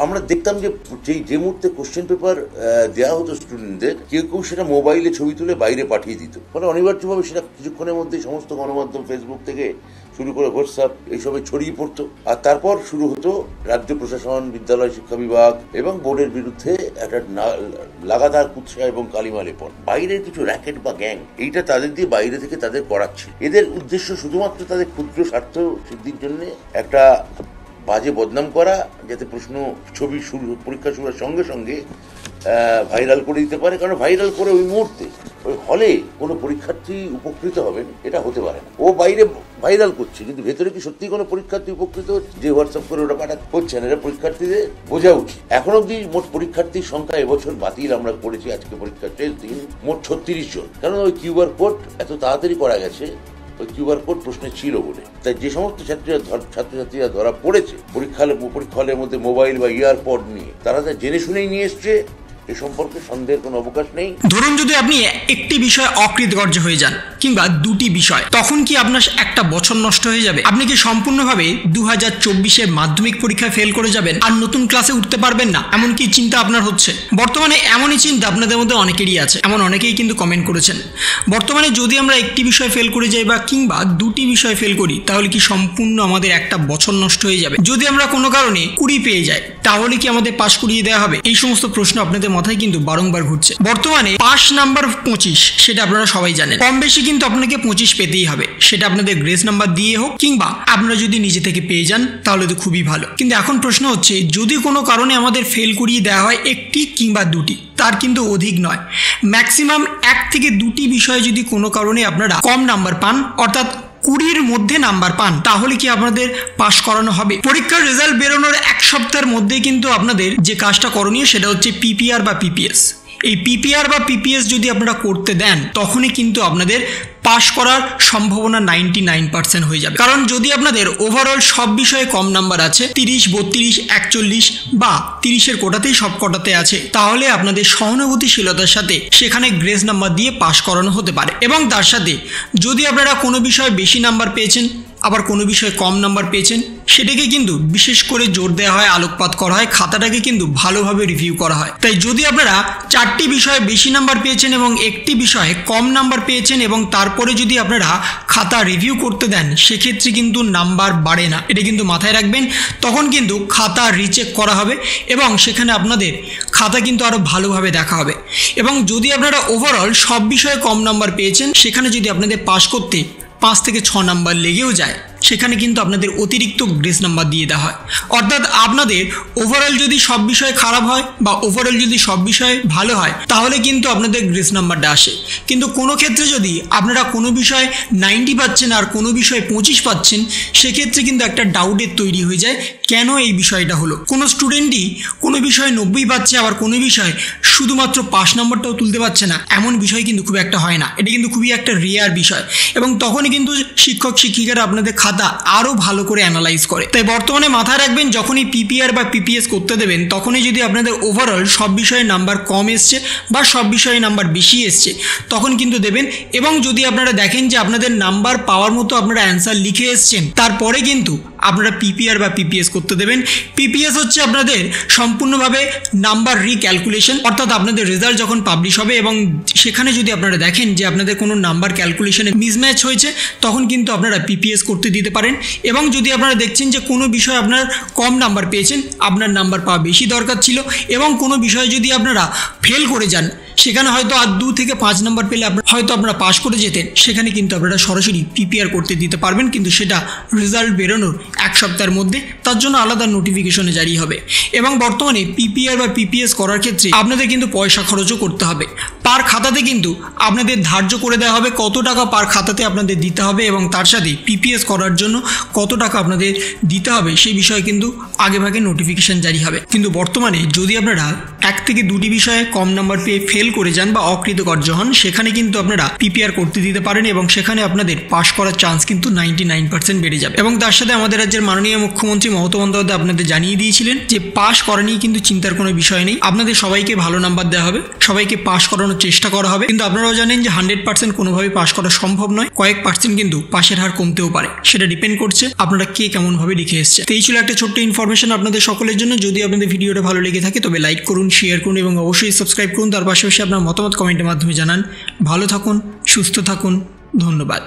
আমরা দেখতাম যে মুহূর্তে কোশ্চেন পেপার দেওয়া হতো স্টুডেন্টদের, কেউ কেউ সেটা মোবাইলে ছবি তুলে বাইরে পাঠিয়ে দিত, ফলে অনিবার্যভাবে সেটা কিছুক্ষণের মধ্যে সমস্ত গণমাধ্যম, ফেসবুক থেকে শুরু করে হোয়াটসঅ্যাপ এইসবে ছড়িয়ে পড়তো। আর তারপর শুরু হতো রাজ্য প্রশাসন, বিদ্যালয় শিক্ষা বিভাগ এবং বোর্ডের বিরুদ্ধে একটা লাগাতার কুৎসা এবং কালিমা লেপন। বাইরের কিছু র্যাকেট বা গ্যাং এইটা তাদের দিয়ে বাইরে থেকে তাদের করাচ্ছে। এদের উদ্দেশ্য শুধুমাত্র তাদের ক্ষুদ্র স্বার্থ সিদ্ধির জন্য একটা বাজে বদনাম করা, যাতে প্রশ্ন ছবি পরীক্ষা শুরুর সঙ্গে সঙ্গে ভাইরাল করে দিতে পারে। কারণ ভাইরাল করে ওই মুহূর্তে ওই হলে কোনো পরীক্ষার্থী উপকৃত হবেন এটা হতে পারে না। ও বাইরে ভাইরাল করছে, কিন্তু ভেতরে কি সত্যি কোনো পরীক্ষার্থী উপকৃত হচ্ছে? যে হোয়াটসঅ্যাপ করে ওটা পাঠা হচ্ছে না, এটা পরীক্ষার্থীদের বোঝা উচিত। এখন অব্দি মোট পরীক্ষার্থীর সংখ্যা এবছর বাতিল আমরা করেছি, আজকে পরীক্ষার শেষ দিন, মোট 36 জন। কারণ ওই কিউআর কোড এত তাড়াতাড়ি করা গেছে, ওই কিউআর কোড প্রশ্নে ছিল বলে। তাই যে সমস্ত ছাত্রছাত্রীরা ধরা পড়েছে পরীক্ষা হলের মধ্যে মোবাইল বা ইয়ারপড নিয়ে, তারা যা জেনে শুনেই নিয়ে এসছে, এ সম্পর্কে সন্দেহের কোনো অবকাশ নেই। ধরুন যদি আপনি একটি বিষয় অকৃতকার্য হয়ে যান কিংবা দুটি বিষয়, তখন কি আপনার একটা বছর নষ্ট হয়ে যাবে? আপনি কি সম্পূর্ণভাবে 2024-এর মাধ্যমিক পরীক্ষায় ফেল করে যাবেন আর নতুন ক্লাসে উঠতে পারবেন না, এমন কি চিন্তা আপনার হচ্ছে? বর্তমানে এমনই চিন্তা আপনাদের মধ্যে অনেকেরই আছে, এমন অনেকেই কিন্তু কমেন্ট করেছেন। বর্তমানে যদি আমরা একটি বিষয় ফেল করে যাই বা কিংবা দুটি বিষয় ফেল করি, তাহলে কি সম্পূর্ণ আমাদের একটা বছর নষ্ট হয়ে যাবে? যদি আমরা কোনো কারণে 20 পেয়ে যাই, তাহলে কি আমাদের পাশ করিয়ে দেওয়া হবে? এই সমস্ত প্রশ্ন আপনাদের মাথায় কিন্তু বারংবার ঘুরছে। বর্তমানে পাস নাম্বার 25, সেটা আপনারা সবাই জানেন। কম বেশি কিন্তু আপনাকে 25 পেতেই হবে, সেটা আপনাদের গ্রেস নাম্বার দিয়ে হোক কিংবা আপনারা যদি নিজে থেকে পেয়ে যান তাহলে তো খুবই ভালো। কিন্তু এখন প্রশ্ন হচ্ছে, যদি কোনো কারণে আমাদের ফেল করিয়ে দেওয়া হয় একটি কিংবা দুটি, তার কিন্তু অধিক নয়, ম্যাক্সিমাম 1 থেকে 2টি বিষয়ে যদি কোনো কারণে আপনারা কম নাম্বার পান, অর্থাৎ 20-র মধ্যে নাম্বার পান, তাহলে কি আপনাদের পাশ করানো হবে? পরীক্ষার রেজাল্ট বেরোনোর 1 সপ্তাহের মধ্যে কিন্তু আপনাদের যে কাজটা করণীয় সেটা হচ্ছে পিপিআর বা পিপিএস। এই পিপিআর বা পিপিএস যদি আপনারা করতে দেন, তখনই কিন্তু আপনাদের পাশ করার সম্ভাবনা 99% হয়ে যাবে। কারণ যদি আপনাদের ওভারঅল সব বিষয়ে কম নাম্বার আছে, 30, 32, 41 বা 30-এর কোটাতেই সব কোটাতে আছে, তাহলে আপনাদের সহানুভূতিশীলতার সাথে সেখানে গ্রেস নাম্বার দিয়ে পাশ করানো হতে পারে। এবং তার সাথে যদি আপনারা কোনো বিষয়ে বেশি নাম্বার পেয়েছেন, আবার কোনো বিষয়ে কম নাম্বার পেয়েছেন, সেটাকে কিন্তু বিশেষ করে জোর দেওয়া হয়, আলোকপাত করা হয়, খাতাটাকে কিন্তু ভালোভাবে রিভিউ করা হয়। তাই যদি আপনারা 4টি বিষয়ে বেশি নাম্বার পেয়েছেন এবং একটি বিষয়ে কম নাম্বার পেয়েছেন এবং তারপরে যদি আপনারা খাতা রিভিউ করতে দেন, সেক্ষেত্রে কিন্তু নাম্বার বাড়ে না, এটা কিন্তু মাথায় রাখবেন। তখন কিন্তু খাতা রিচেক করা হবে এবং সেখানে আপনাদের খাতা কিন্তু আরও ভালোভাবে দেখা হবে। এবং যদি আপনারা ওভারঅল সব বিষয়ে কম নাম্বার পেয়েছেন, সেখানে যদি আপনাদের পাশ করতে 5 থেকে 6 নাম্বার লেগেও যায়, সেখানে কিন্তু আপনাদের অতিরিক্ত গ্রেস নাম্বার দিয়ে দেওয়া হয়। অর্থাৎ আপনাদের ওভারঅল যদি সব বিষয় খারাপ হয় বা ওভারঅল যদি সব বিষয় ভালো হয়, তাহলে কিন্তু আপনাদের গ্রেস নাম্বারটা আসে। কিন্তু কোনো ক্ষেত্রে যদি আপনারা কোনো বিষয়ে 90 পাচ্ছেন আর কোনো বিষয়ে 25 পাচ্ছেন, সেক্ষেত্রে কিন্তু একটা ডাউটের তৈরি হয়ে যায়, কেন এই বিষয়টা হলো। কোনো স্টুডেন্টই কোনো বিষয়ে 90 পাচ্ছে, আবার কোনো বিষয়ে শুধুমাত্র পাস নাম্বারটাও তুলতে পারছে না, এমন বিষয় কিন্তু খুব একটা হয় না। এটা কিন্তু খুবই একটা রেয়ার বিষয় এবং তখনই কিন্তু শিক্ষক শিক্ষিকারা আপনাদের খাতা আরো ভালো করে অ্যানালাইজ করে। তাই বর্তমানে মাথায় রাখবেন, যখনই পিপিআর বা পিপিএস করতে দেবেন, তখনই যদি আপনাদের ওভারঅল সব বিষয়ে নাম্বার কম এসছে বা সব বিষয়ে নাম্বার বেশি এসছে, তখন কিন্তু দেবেন। এবং যদি আপনারা দেখেন যে আপনাদের নাম্বার পাওয়ার মতো আপনারা অ্যান্সার লিখে এসছেন, তারপরে কিন্তু আপনারা পিপিআর বা পিপিএস করতে দেবেন। পিপিএস হচ্ছে আপনাদের সম্পূর্ণভাবে নাম্বার রিক্যালকুলেশন, অর্থাৎ আপনাদের রেজাল্ট যখন পাবলিশ হবে এবং সেখানে যদি আপনারা দেখেন যে আপনাদের কোনো নাম্বার ক্যালকুলেশনে মিসম্যাচ হয়েছে, তখন কিন্তু আপনারা পিপিএস করতে দিতে পারেন। এবং যদি আপনারা দেখছেন যে কোনো বিষয়ে আপনার কম নাম্বার পেয়েছেন, আপনার নাম্বার পাওয়া বেশি দরকার ছিল, এবং কোনো বিষয়ে যদি আপনারা ফেল করে যান, সেখানে হয়তো আর 2 থেকে 5 নাম্বার পেলে হয়তো আপনারা পাশ করে যেতেন, সেখানে কিন্তু আপনারা সরাসরি পিপিআর করতে দিতে পারবেন। কিন্তু সেটা রেজাল্ট বেরোনোর 1 সপ্তাহের মধ্যে, তার জন্য আলাদা নোটিফিকেশনে জারি হবে। এবং বর্তমানে পিপিআর বা পিপিএস করার ক্ষেত্রে আপনাদের কিন্তু পয়সা খরচও করতে হবে। পার খাতাতে কিন্তু আপনাদের ধার্য করে দেওয়া হবে কত টাকা পার খাতাতে আপনাদের দিতে হবে, এবং তার সাথে পিপিএস করার জন্য কত টাকা আপনাদের দিতে হবে সেই বিষয়ে কিন্তু আগেভাগে নোটিফিকেশন জারি হবে। কিন্তু বর্তমানে যদি আপনারা 1 থেকে 2টি বিষয়ে কম নাম্বার পেয়ে ফেল করে যান বা অকৃতকার্য হন, সেখানে কিন্তু আপনারা পিপিআর করতে দিতে পারেন এবং সেখানে আপনাদের পাশ করার চান্স কিন্তু 99% বেড়ে যাবে। এবং তার সাথে আমাদের রাজ্যের মাননীয় মুখ্যমন্ত্রী মমতা বন্দ্যোপাধ্যায় আপনাদের জানিয়ে দিয়েছিলেন যে পাশ করা নিয়ে কিন্তু চিন্তার কোনো বিষয় নেই, আপনাদের সবাইকে ভালো নাম্বার দেওয়া হবে, সবাইকে পাশ করানোর চেষ্টা করা হবে। কিন্তু আপনারাও জানেন যে 100% কোনোভাবে পাশ করা সম্ভব নয়, কয়েক পার্সেন্ট কিন্তু পাশের হার কমতেও পারে, সেটা ডিপেন্ড করছে আপনারা কে কেমন ভাবে লিখে এসছে। তো এই ছিল একটা ছোট্ট ইনফরমেশন আপনাদের সকলের জন্য। যদি আপনাদের ভিডিওটা ভালো লেগে থাকে তবে লাইক করুন, শেয়ার করুন এবং অবশ্যই সাবস্ক্রাইব করুন। তার পাশাপাশি আপনার মতামত কমেন্টের মাধ্যমে জানান। ভালো থাকুন, সুস্থ থাকুন, ধন্যবাদ।